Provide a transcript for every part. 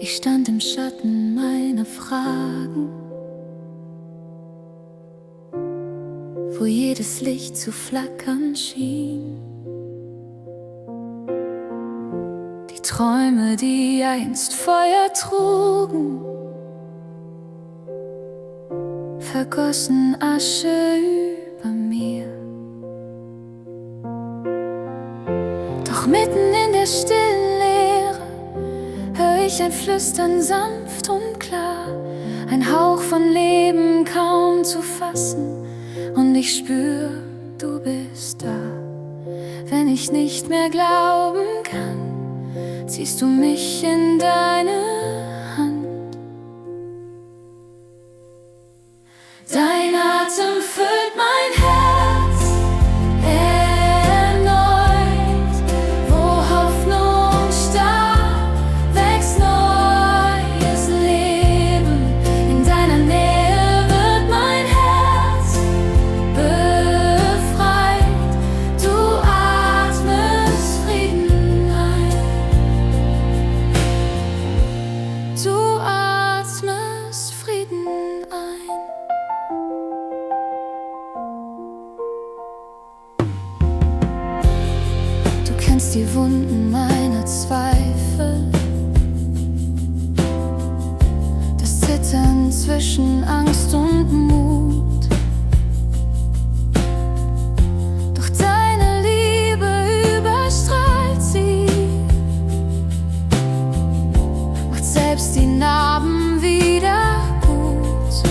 Ich stand im Schatten meiner Fragen, wo jedes Licht zu flackern schien. Die Träume, die einst Feuer trugen, vergossen Asche über mir. Doch mitten in der stillen Leere hör ich ein Flüstern sanft und klar, ein Hauch von Leben kaum zu fassen, und ich spür, du bist da. Wenn ich nicht mehr glauben kann, ziehst du mich in deine Hand. Dein Atem füllt mein Herz erneut, wo Hoffnung starb, wächst neues Leben. In deiner Nähe wird mein Herz befreit, du atmest Frieden ein. Du atmest Frieden ein. Du kennst die Wunden meiner Zweifel, das Zittern zwischen Angst und Mut. Doch deine Liebe überstrahlt sie, macht selbst die Narben wieder gut.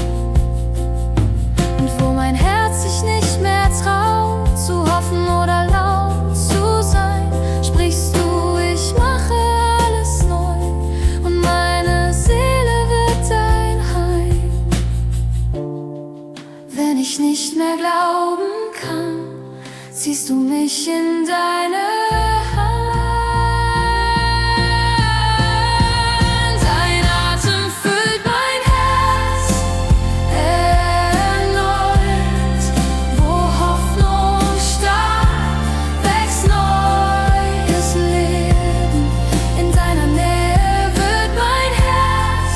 Und wo mein Herz sich nicht mehr traut, zu hoffen oder laut zu sein, sprichst du, ich mache alles neu, und meine Seele wird dein Heim. Wenn ich nicht mehr glauben kann, ziehst du mich in deine Hand. Dein Atem füllt mein Herz erneut, wo Hoffnung starb, wächst neues Leben. In deiner Nähe wird mein Herz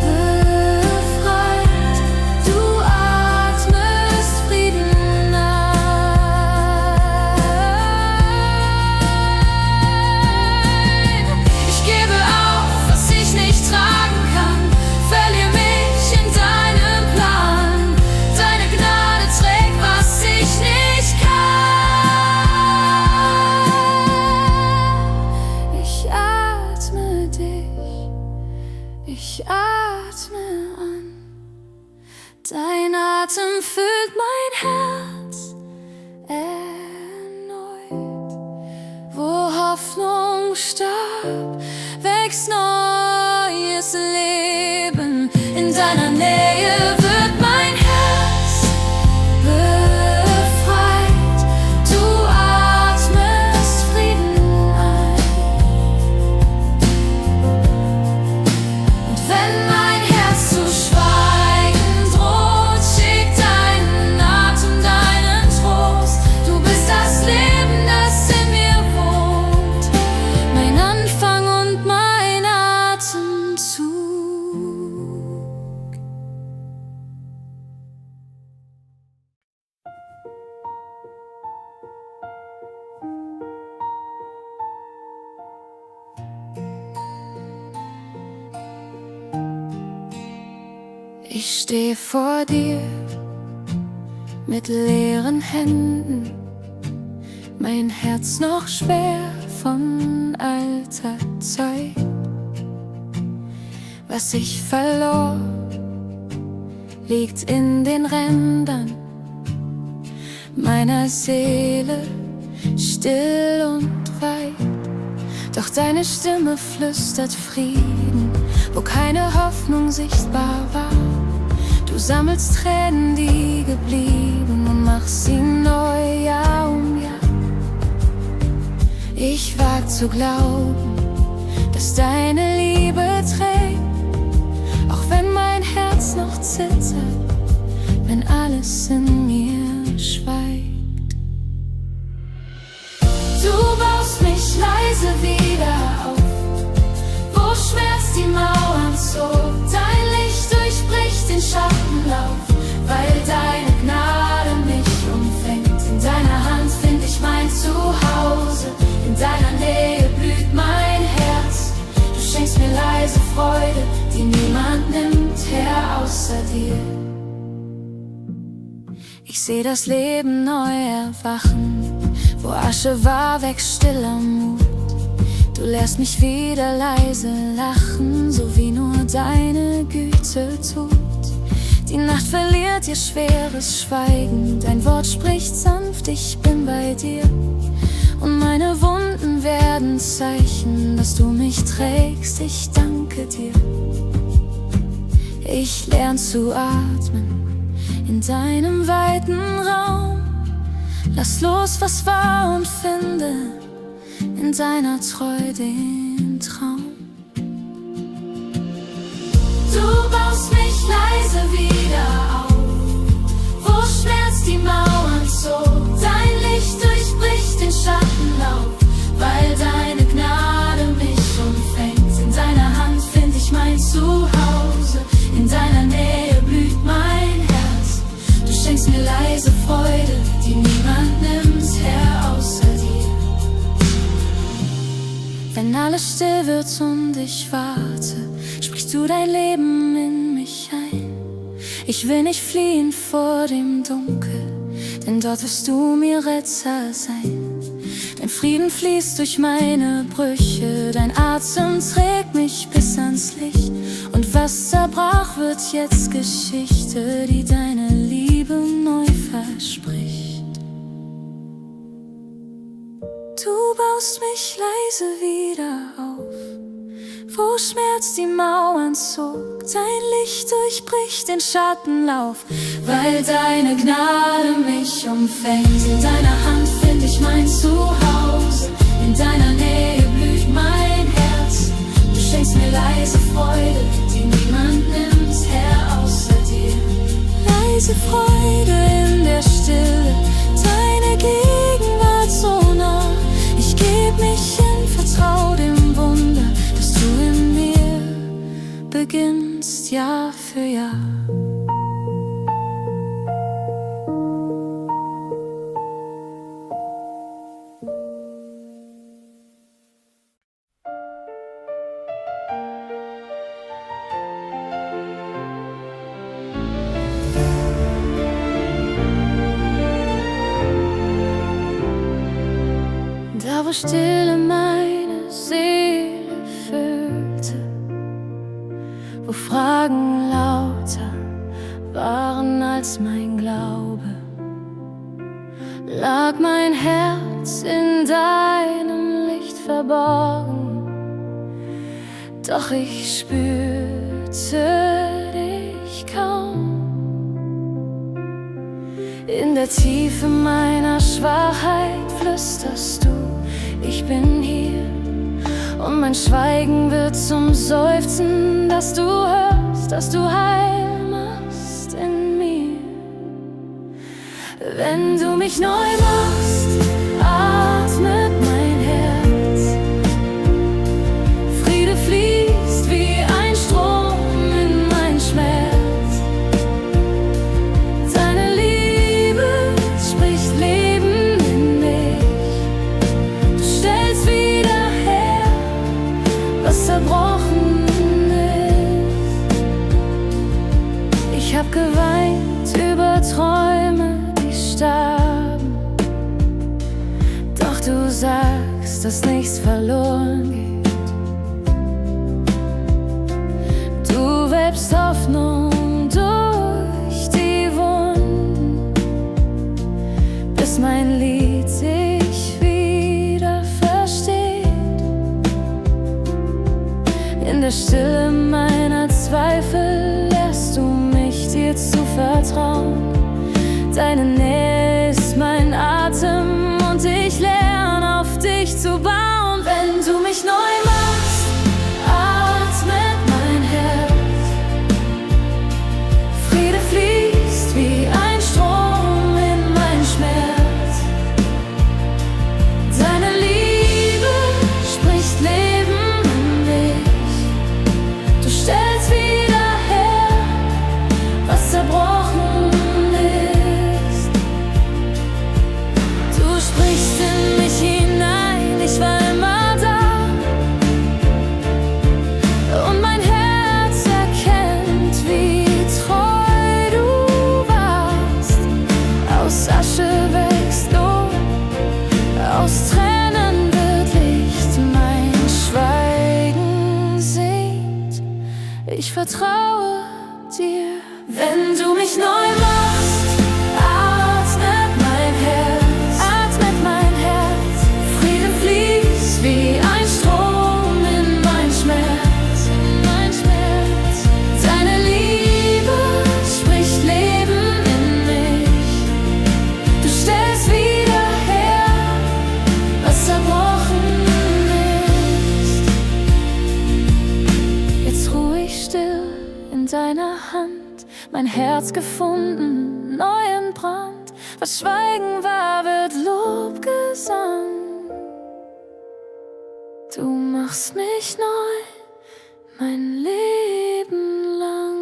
befreit, du atmest Frieden ein. Ich gebe auf, was ich nicht tragen kann, verliere mich in deinem Plan. Deine Gnade trägt, was ich nicht kann. Ich atme dich, ich atme an. Dein Atem füllt mein Herz erneut, wo Hoffnung starb, wächst neues Leben. In deiner Nähe wird mein Herz befreit, du atmest Frieden ein. Und wenn mein Herz zu schweigen droht, schick deinen Atem, deinen Trost. Du bist das Leben, das in mir wohnt, mein Anfang und mein Atemzug. Ich steh vor dir mit leeren Händen, mein Herz noch schwer von alter Zeit. Was ich verlor, liegt in den Rändern meiner Seele, still und weit. Doch deine Stimme flüstert Frieden, wo keine Hoffnung sichtbar war. Du sammelst Tränen, die geblieben, und machst sie neu, Jahr um Jahr. Ich wag zu glauben, dass deine Liebe trägt, auch wenn mein Herz noch zittert, wenn alles in mir schweigt. Du baust mich leise wieder auf, wo Schmerz die Nähe blüht mein Herz. Du schenkst mir leise Freude, die niemand nimmt her außer dir. Ich seh das Leben neu erwachen, wo Asche war, wächst stiller Mut. Du lehrst mich wieder leise lachen, so wie nur deine Güte tut. Die Nacht verliert ihr schweres Schweigen, dein Wort spricht sanft, ich bin bei dir. Und meine Wunden werden Zeichen, dass du mich trägst, ich danke dir. Ich lern zu atmen in deinem weiten Raum. Lass los, was war und finde in deiner Treu den Traum. Du baust mich leise wieder auf, wo Schmerz die Mauern zog. Dein Licht durchbricht den Schattenlauf, weil deine Gnade mich umfängt. In deiner Hand find ich mein Zuhause, in deiner Nähe blüht mein Herz. Du schenkst mir leise Freude, die niemand nimmt her außer dir. Wenn alles still wird und ich warte, sprichst du dein Leben in mich ein. Ich will nicht fliehen vor dem Dunkel, denn dort wirst du mir Retter sein. Dein Frieden fließt durch meine Brüche, dein Atem trägt mich bis ans Licht. Und was zerbrach, wird jetzt Geschichte, die deine Liebe neu verspricht. Du baust mich leise wieder auf, wo Schmerz die Mauern zog. Dein Licht durchbricht den Schattenlauf, weil deine Gnade mich umfängt. In deiner Hand find ich mein Zuhause, in deiner Nähe blüht mein Herz. Du schenkst mir leise Freude, die niemand nimmt her außer dir. Leise Freude in der Stille, deine Gegenwart so nah. Ich geb mich hin, vertrau dem Wunder, dass du in mir beginnst Jahr für Jahr. Da wo Stille meine Seele füllte, wo Fragen lauter waren als mein Glaube, lag mein Herz in deinem Licht verborgen. Doch ich spürte dich kaum. In der Tiefe meiner Schwachheit flüsterst du, ich bin hier, und mein Schweigen wird zum Seufzen, dass du hörst, dass du Heil machst in mir. Wenn du mich neu machst, atmet mein Herz. Friede fließt wie ein Strom in mein Schmerz. Deine Liebe spricht Leben in mich. Du stellst wieder her, was zerbrochen ist. Ich hab geweint über Träume, die starben. Doch du sagst, dass nichts verloren geht. Du webst Hoffnung durch die Wunden, bis mein Lied sich wieder versteht. In der Stille meiner Zweifel lehrst du mich, dir zu vertrauen. Deine Nähe ist mein Atem und ich lerne auf dich zu bauen. Wenn du mich neu machst, atmet mein Herz. Friede fließt wie ein Strom in mein Schmerz. Deine Liebe spricht Leben in mich. Du stellst wieder her, was zerbrochen ist. ich vertraue dir. Wenn du mich neu machst, atmet mein Herz, Friede fließt wie ein Strom in mein Schmerz, Deine Liebe spricht Leben in mich. Du stellst wieder her, was zerbrochen ist. Jetzt ruhe ich still in deiner Hand, mein Herz gefunden, neu entbrannt. Was Schweigen war, wird Lobgesang. Du machst mich neu, mein Leben lang.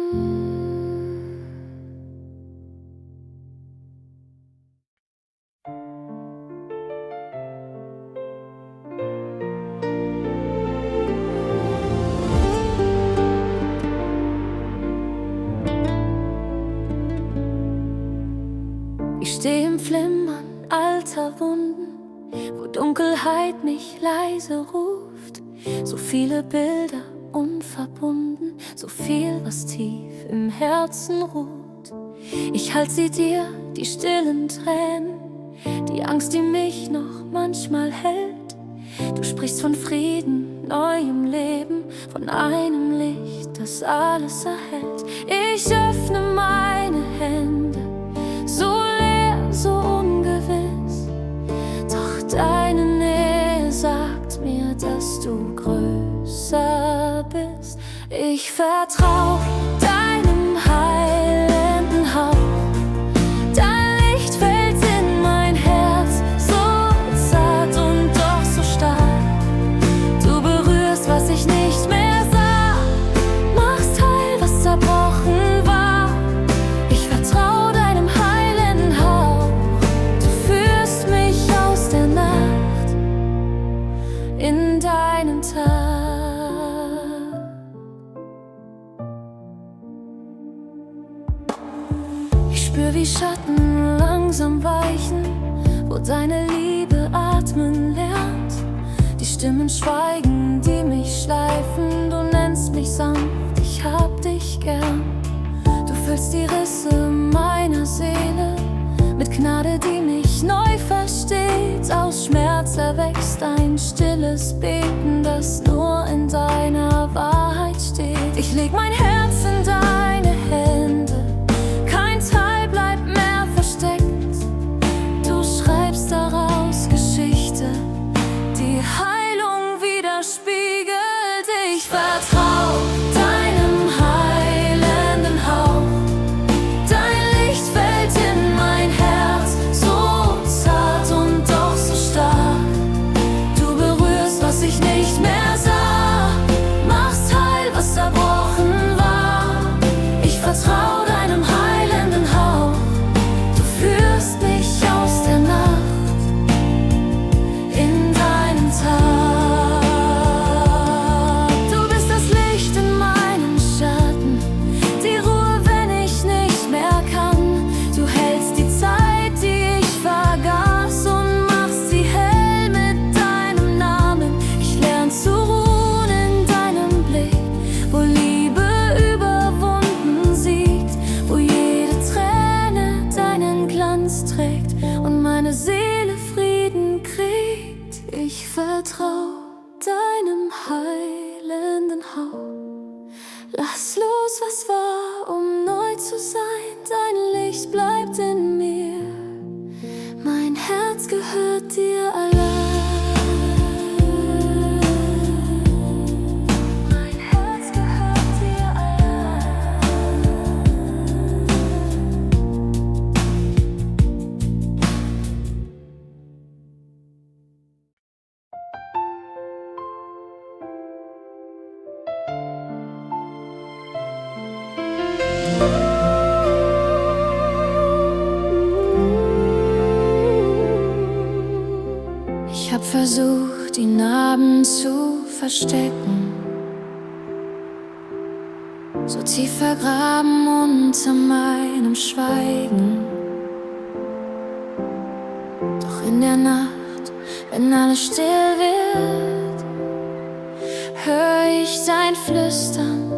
Ich steh im Flimmern alter Wunden, wo Dunkelheit mich leise ruft. So viele Bilder unverbunden, so viel, was tief im Herzen ruht. Ich halt sie dir, die stillen Tränen, die Angst, die mich noch manchmal hält. Du sprichst von Frieden, neuem Leben, von einem Licht, das alles erhält. Ich öffne meine Hände, so leer, so ungewiss, doch deine Nähe sagt mir, dass du größer bist. Ich vertrau deinem heilenden Hauch, dein Licht fällt in mein Herz, so zart und doch so stark. Du berührst, was ich nicht mehr sah, machst heil, was zerbrochen war. Ich vertrau deinem heilenden Hauch, du führst mich aus der Nacht in deinen Tag. Ich spür, wie Schatten langsam weichen, wo deine Liebe atmen lernt. Die Stimmen schweigen, die mich schleifen. Du nennst mich sanft, ich hab dich gern. Du füllst die Risse meiner Seele mit Gnade, die mich neu versteht. Aus Schmerz erwächst ein stilles Beten, das nur in deiner Wahrheit steht. Ich leg mein Herz in deine Hände, kein Teil bleibt mehr versteckt. Du schreibst daraus Geschichte, die Heilung widerspiegelt. Ich vertrau deinem heilenden Hauch, dein Licht fällt in mein Herz, so zart und doch so stark. Du berührst, was ich nicht mehr sah, machst heil, was zerbrochen war. Ich vertrau deinem heilenden Hauch, du führst mich aus der Nacht in deinen Tag. Du bist das Licht in meinem Schatten, die Ruhe, wenn ich nicht mehr kann. Du hältst die Zeit, die ich vergaß, und machst sie hell mit deinem Namen. Ich lern zu ruhen in deinem Blick, wo Liebe überwunden siegt, wo jede Träne deinen Glanz trägt und meine Seele Frieden kriegt. Ich vertrau deinem heilenden Hauch, lass los, was war, um neu zu sein. Dein Licht bleibt in mir, mein Herz gehört dir allein. Mein Herz gehört dir allein. Ich hab versucht, die Narben zu verstecken, so tief vergraben unter meinem Schweigen. Doch in der Nacht, wenn alles still wird, hör ich dein Flüstern,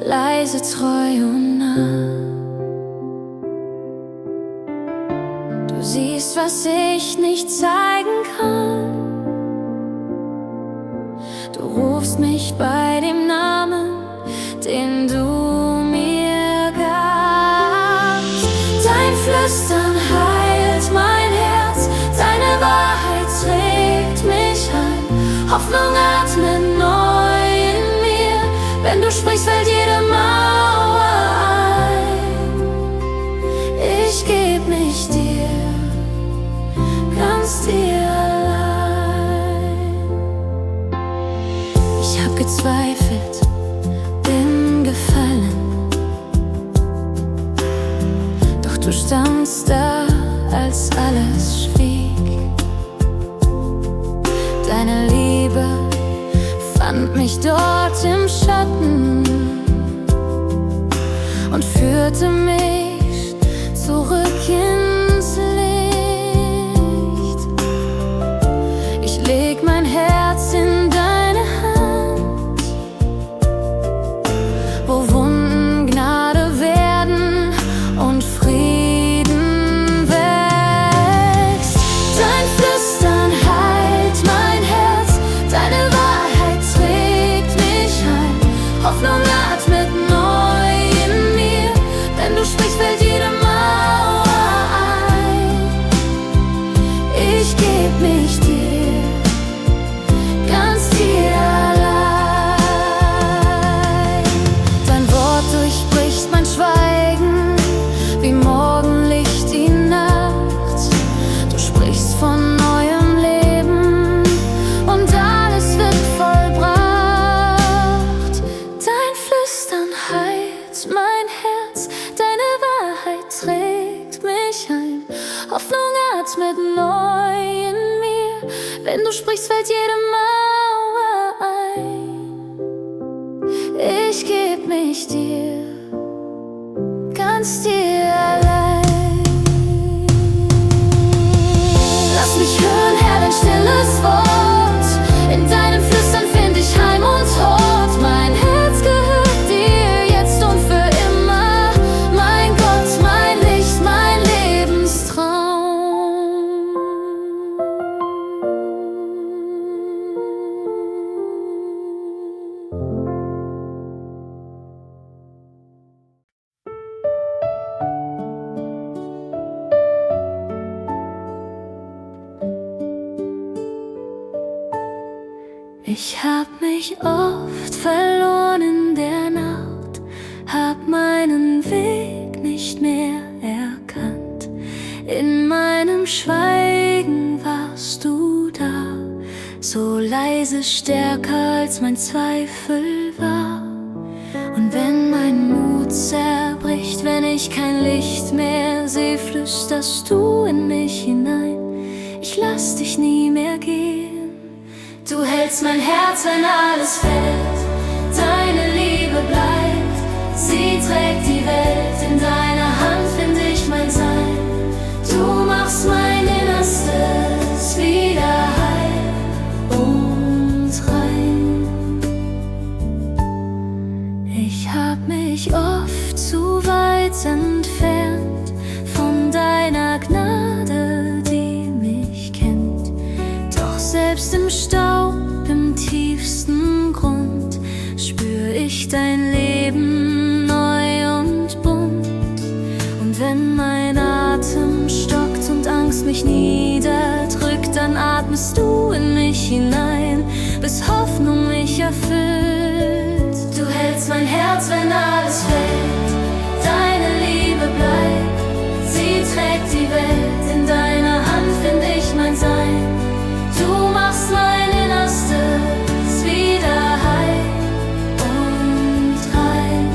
leise, treu und nah. Du siehst, was ich nicht zeigen kann. Du rufst mich bei dem Namen, den du mir gabst. Dein Flüstern heilt mein Herz, deine Wahrheit trägt mich ein. Hoffnung atmet neu in mir, wenn du sprichst, fällt jede Mauer ein. Ich geb mich dir, ganz dir allein. Ich hab gezweifelt, bin gefallen, doch du standst da, als alles schwieg. Deine Liebe fand mich dort im Schatten und führte mich zurück ins Licht. Ich leg mein Herz in deine Hand, wo Wunden Gnade werden und Frieden wächst. Dein Flüstern heilt mein Herz, deine Wahrheit trägt mich ein. Hoffnung atmet neu in mir, wenn du sprichst, fällt jede Mauer ein. Ich geb mich dir, ganz dir allein. Dein Wort durchbricht mein Schweigen, wie Morgenlicht die Nacht. Du sprichst von neuem Leben und alles wird vollbracht. Dein Flüstern heilt mein Herz, deine Wahrheit trägt mich ein. Hoffnung atmet neu in mir, wenn du sprichst, fällt jede Mauer ein. Ich geb mich dir, ganz dir allein. Lass mich hören, Herr, dein stilles Wort. In deinem Flüstern find ich Heim und Tod. Mein Herz gehört dir jetzt und für immer. Mein Gott, mein Licht, mein Lebenstraum. Ich hab mich oft verloren in der Nacht, hab meinen Weg nicht mehr erkannt. In meinem Schweigen warst du da, so leise, stärker als mein Zweifel war. Und wenn mein Mut zerbricht, wenn ich kein Licht mehr seh, flüsterst du in mich hinein: Ich lass dich nie mehr gehen. Du hältst mein Herz, wenn alles fällt. Deine Liebe bleibt, sie trägt die Welt. In deiner Hand find ich mein Sein. Du machst mein Innerstes wieder heil und rein. Ich hab mich oft zu weit entfernt von deiner Gnade, die mich kennt. Doch selbst im Staub, im tiefsten Grund, spür ich dein Leben neu und bunt. Und wenn mein Atem stockt und Angst mich niederdrückt, dann atmest du in mich hinein, bis Hoffnung mich erfüllt. Du hältst mein Herz, wenn alles fällt. Deine Liebe bleibt, sie trägt die Welt. In deiner Hand find ich mein Sein. Du machst mein Innerstes wieder heil und rein.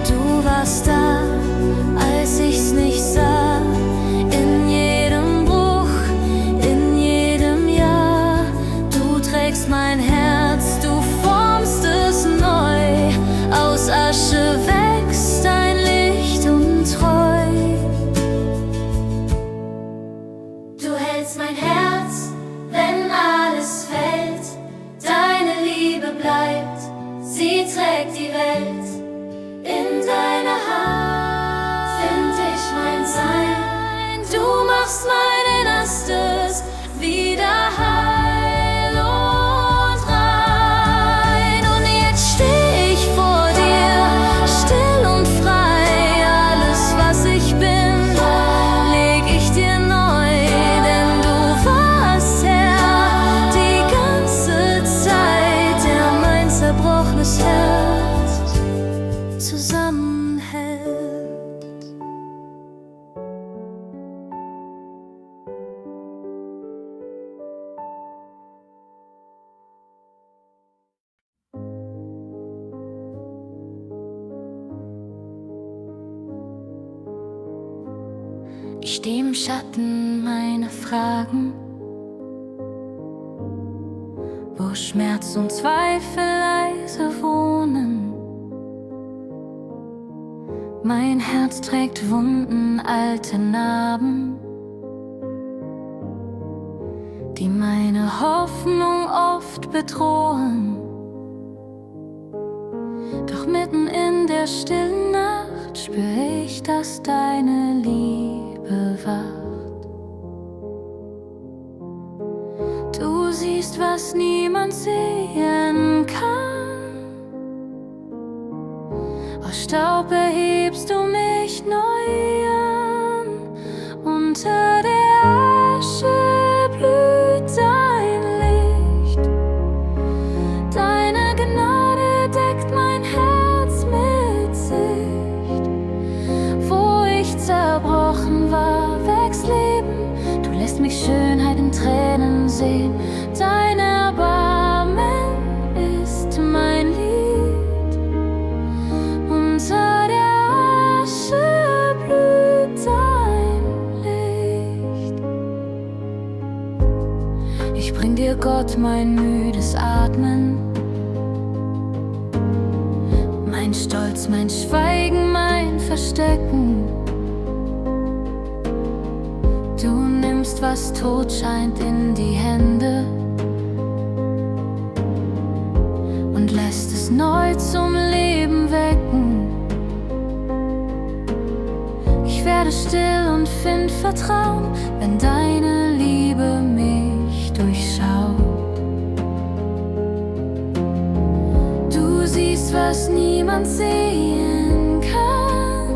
Du warst da, als ich's nicht sah, in jedem Bruch, in jedem Jahr. Du trägst mein Herz, du formst es neu. Sie trägt die Welt in deiner Hand. Find ich mein Sein, du machst mein Innerstes wieder heil und rein. Und jetzt steh ich vor dir, still und frei. Alles, was ich bin, leg ich dir neu, denn du warst Herr die ganze Zeit, der mein zerbrochenes Herz zusammenhält. Ich steh im Schatten meiner Fragen, wo Schmerz und Zweifel leise wohnen. Mein Herz trägt Wunden, alte Narben, die meine Hoffnung oft bedrohen. Doch mitten in der stillen Nacht spür ich, dass deine Liebe wacht. Du siehst, was niemand sehen kann. Aus Staub erhebst du mich neu an. Unter der Asche blüht dein Licht. Deine Gnade deckt mein Herz mit Sicht. Wo ich zerbrochen war, wächst Leben. Du lässt mich Schönheit in Tränen sehen. Dein Erbarmen ist mein Lied. Unter der Asche blüht dein Licht. Ich bring dir, Gott, mein müdes Atmen, mein Stolz, mein Schweigen, mein Verstecken. Du nimmst, was tot scheint, in die Hände und lässt es neu zum Leben wecken. Ich werde still und find Vertrauen, wenn deine Liebe mich durchschaut. Du siehst, was niemand sehen kann.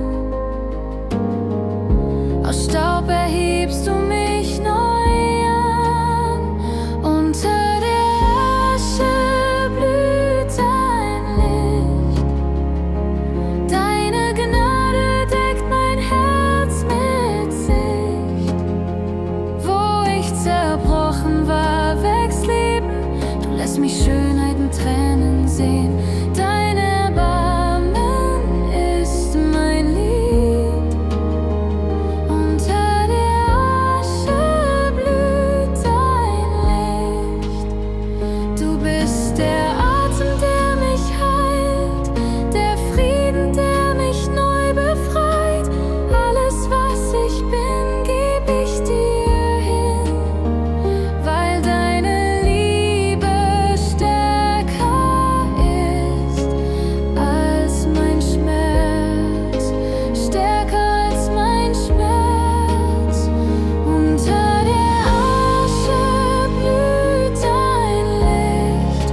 Aus Staub erhebst du mich neu an. Unter der Asche blüht dein Licht. Deine Gnade deckt mein Herz mit Sicht. Wo ich zerbrochen war, wächst Leben. Du lässt mich Schönheit in Tränen sehen. Dein Erbarmen ist mein Lied. Unter der Asche blüht dein Licht. Du bist der Atem, der mich heilt, der Frieden, der mich neu befreit. Alles, was ich bin, geb ich dir hin, weil deine Liebe stärker ist als mein Schmerz, stärker als mein Schmerz. Unter der Asche blüht dein Licht.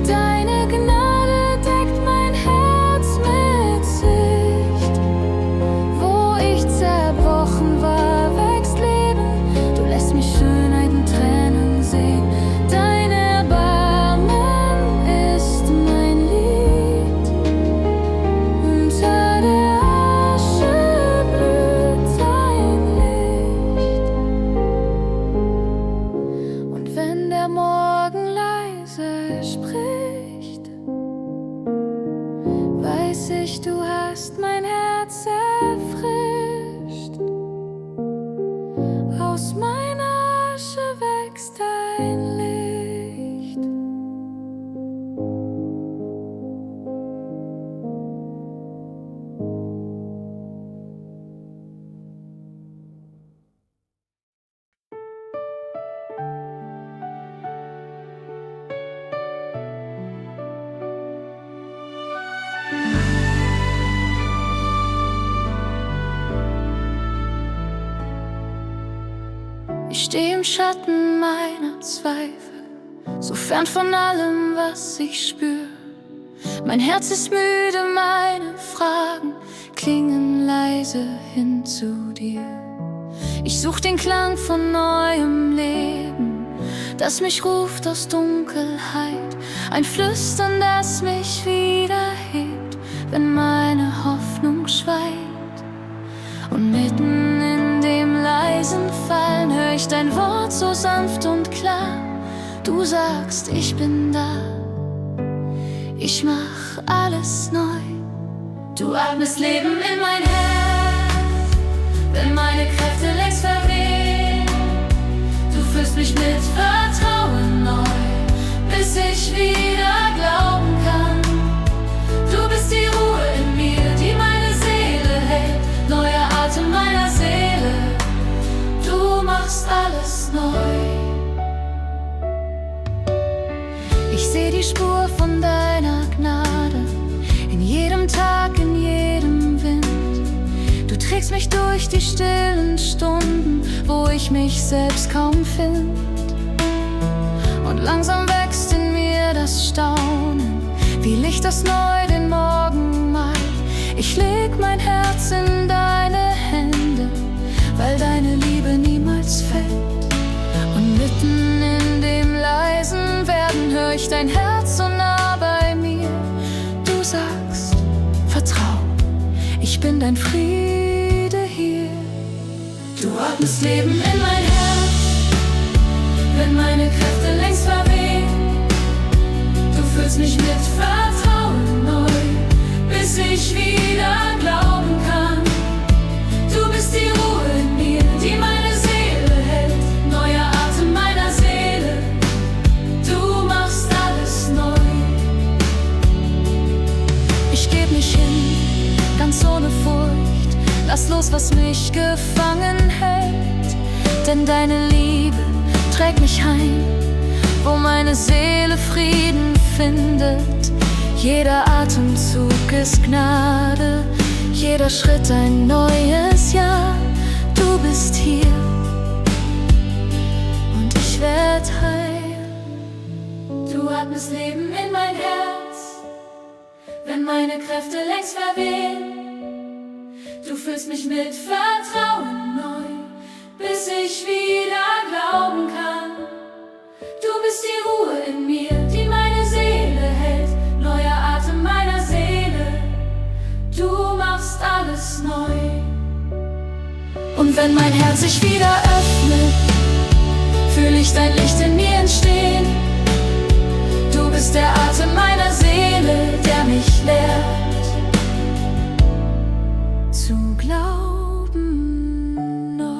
Deine Gnade deckt mein Herz mit Sicht. Wo ich zerbrochen war, wächst Leben. Du lässt mich Schönheit in Tränen sehen. Dein Erbarmen ist mein Lied. Unter der Asche blüht dein Licht. Und wenn der Morgen leise spricht, weiß ich, du hast mein Herz erfrischt. Aus meiner Asche wächst dein Licht. steh im Schatten meiner Zweifel, so fern von allem, was ich spür. Mein Herz ist müde, meine Fragen klingen leise hin zu dir. Ich such den Klang von neuem Leben, das mich ruft aus Dunkelheit. Ein Flüstern, das mich wieder hebt, wenn meine Hoffnung schweigt. Und mitten in dem leisen Fallen hör ich dein Wort so sanft und klar. Du sagst, ich bin da, ich mach alles neu. Du atmest Leben in mein Herz, wenn meine Kräfte längst verwehen. Du füllst mich mit Vertrauen neu, bis ich wieder glauben kann. Du bist die Ruhe in mir, die meine Seele hält, neuer Atem meiner Seele. Du machst alles neu. Ich seh die Spur von deiner Gnade in jedem Tag, in jedem Wind. Du trägst mich durch die stillen Stunden, wo ich mich selbst kaum find. Und langsam wächst in mir das Staunen, wie Licht, das neu den Morgen malt. Ich leg mein Herz in deine Hände, weil deine Liebe niemals fällt. Und mitten in dem leisen Werden hör ich dein Herz so nah bei mir. Du sagst, vertrau, ich bin dein Friede hier. Du atmest Leben in mein Herz, wenn meine Kräfte längst verwehen. Du füllst mich mit Vertrauen neu, bis ich wieder glauben kann. Du bist die Ruhe in mir, die meine Seele hält, neuer Atem meiner Seele. Du machst alles neu. Ich geb mich hin, ganz ohne Furcht, lass los, was mich gefangen hält. Denn deine Liebe trägt mich heim, wo meine Seele Frieden findet. Jeder Atemzug ist Gnade, jeder Schritt ein neues Jahr. Du bist hier und ich werd heil. Du atmest Leben in mein Herz, wenn meine Kräfte längst verwehen. Du füllst mich mit Vertrauen neu, bis ich wieder glauben kann. Du bist die Ruhe in mir, die meine Seele hält, neuer Atem meiner Seele. Du machst alles neu. Und wenn mein Herz sich wieder öffnet, fühl ich dein Licht in mir entstehen. Du bist der Atem meiner Seele, der mich lehrt zu glauben neu.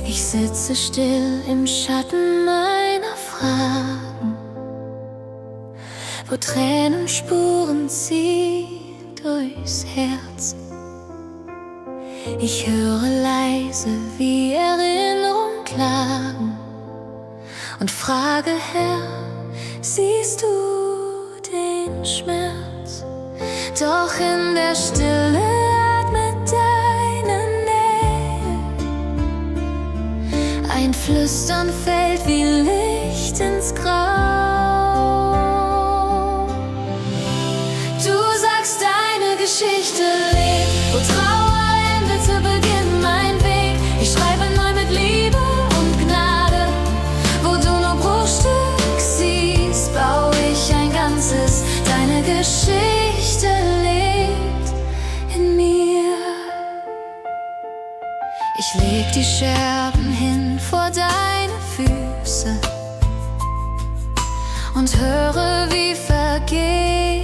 Ich sitze still im Schatten meiner Fragen, wo Tränenspuren ziehen durchs Herz. Ich höre leise, wie Erinnerungen klagen und frage, Herr, siehst du den Schmerz? Doch in der Stille atmet deine Nähe. Ein Flüstern fällt wie Licht ins Grau. Du sagst, deine Geschichte lebt, wo Trauer endete, beginnt mein Weg. Ich schreibe neu mit Liebe und Gnade. Wo du nur Bruchstück siehst, baue ich ein Ganzes. Deine Geschichte lebt in mir. Ich leg die Scherben hin vor deine Füße und höre, wie Vergebung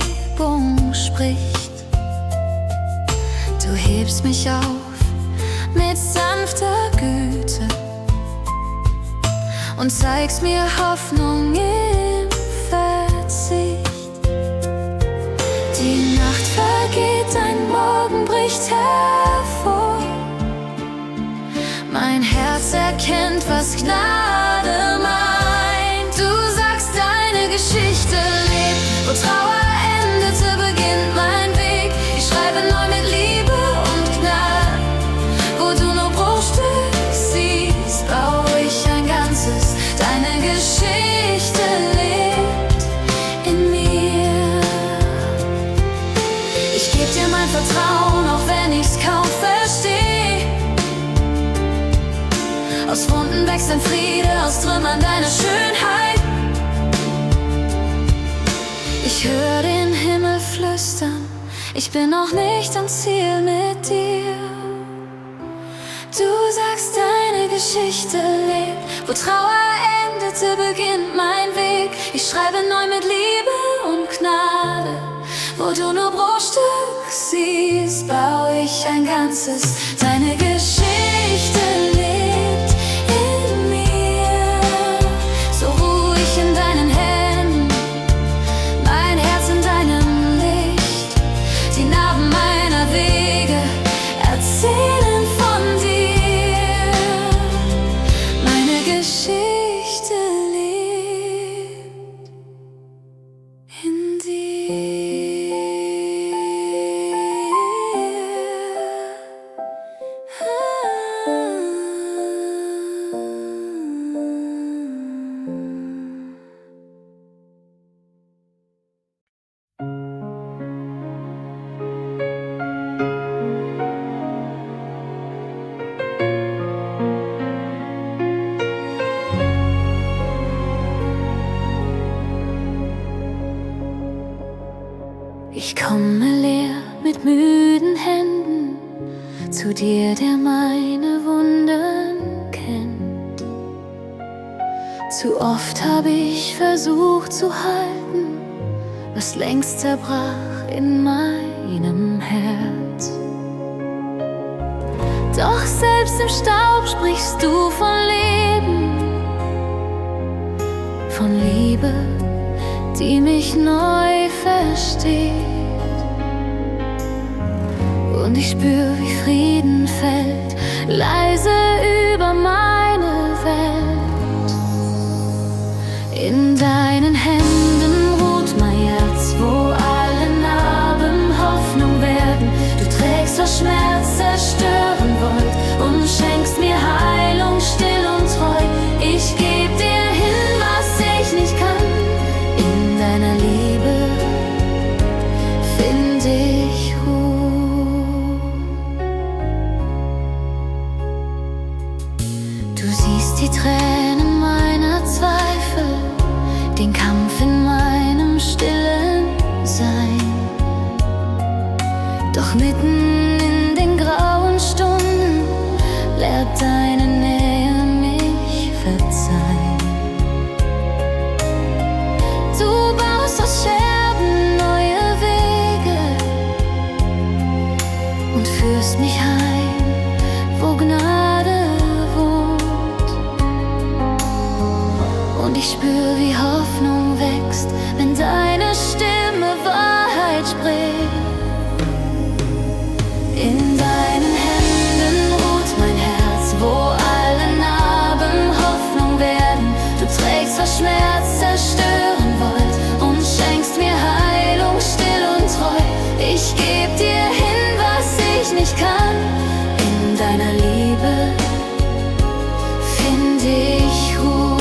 spricht. Du hebst mich auf mit sanfter Güte und zeigst mir Hoffnung im Verzicht. Die Nacht vergeht geht, ein Morgen bricht hervor. Mein Herz erkennt, was Gnade meint. Du sagst, deine Geschichte lebt, wo Trauer endete, beginnt mein Weg. Ich schreibe neu mit Liebe und Gnade. Wo du nur Bruchstück siehst, baue ich ein Ganzes. Deine Geschichte lebt in mir. Ich geb dir mein Vertrauen, auch wenn ich's kaum verstehe. Aus Wunden wächst ein Friede, aus Trümmern deine Schönheit. Ich höre den Himmel flüstern, ich bin noch nicht am Ziel mit dir. Du sagst, deine Geschichte lebt, wo Trauer endete, beginnt mein Weg. Ich schreibe neu mit Liebe und Gnade. Wo du nur Bruchstück siehst, baue ich ein Ganzes. Deine Geschichte lebt in mir. So ruh ich in deinen Händen, mein Herz in deinem Licht. Die Narben meiner Wege erzählen von dir. Meine Geschichte lebt in dir. Ich komme leer mit müden Händen zu dir, der meine Wunden kennt. Zu oft habe ich versucht zu halten, was längst zerbrach in meinem Herz. Doch selbst im Staub sprichst du von Leben, von Liebe, die mich neu versteht. Und ich spür, wie Frieden fällt, leise über meine Welt. In deinen Händen ruht mein Herz, wo alle Narben Hoffnung werden. Du trägst, was Schmerz zerstören wollt, und schenkst mir Heilung still und treu. Ich geb dir hin, was ich nicht kann. In deiner Liebe find ich Ruhe. Du siehst die Tränen meiner Zweifel, den Kampf in meinem stillen Sein. Doch mitten in den grauen Stunden lehrt deine Nähe mich verzeihen. Du baust aus Scherben neue Wege und führst mich heim, wo Gnade wohnt. Und ich spür, wie Hoffnung wächst, wenn deine Stimme Wahrheit spricht. In deinen Händen ruht mein Herz, wo alle Narben Hoffnung werden. Du trägst, was Schmerz zerstören wollt, und schenkst mir Heilung still und treu. Ich geb dir hin, was ich nicht kann. In deiner Liebe find ich Ruhe.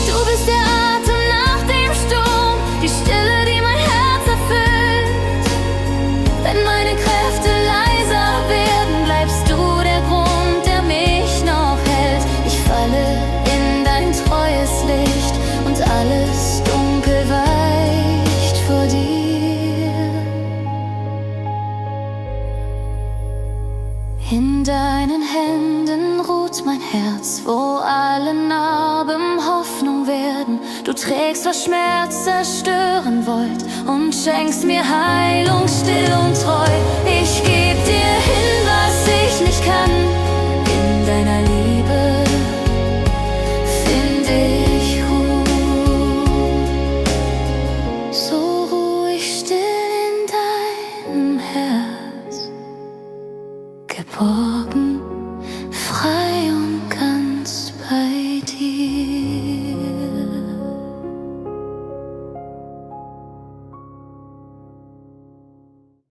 Du bist der Atem nach dem Sturm, die Stille, die mein Herz erfüllt. Wenn meine Kräfte leiser werden, bleibst du der Grund, der mich noch hält. Ich falle in dein treues Licht und alles Dunkel weicht vor dir. In deinen Händen ruht mein Herz, wo alle Narben Hoffnung werden. Du trägst, was Schmerz zerstören wollt, und schenkst mir Heilung still und treu. Ich geb dir hin, was ich nicht kann. In deiner Liebe find ich Ruhe. So ruhig still På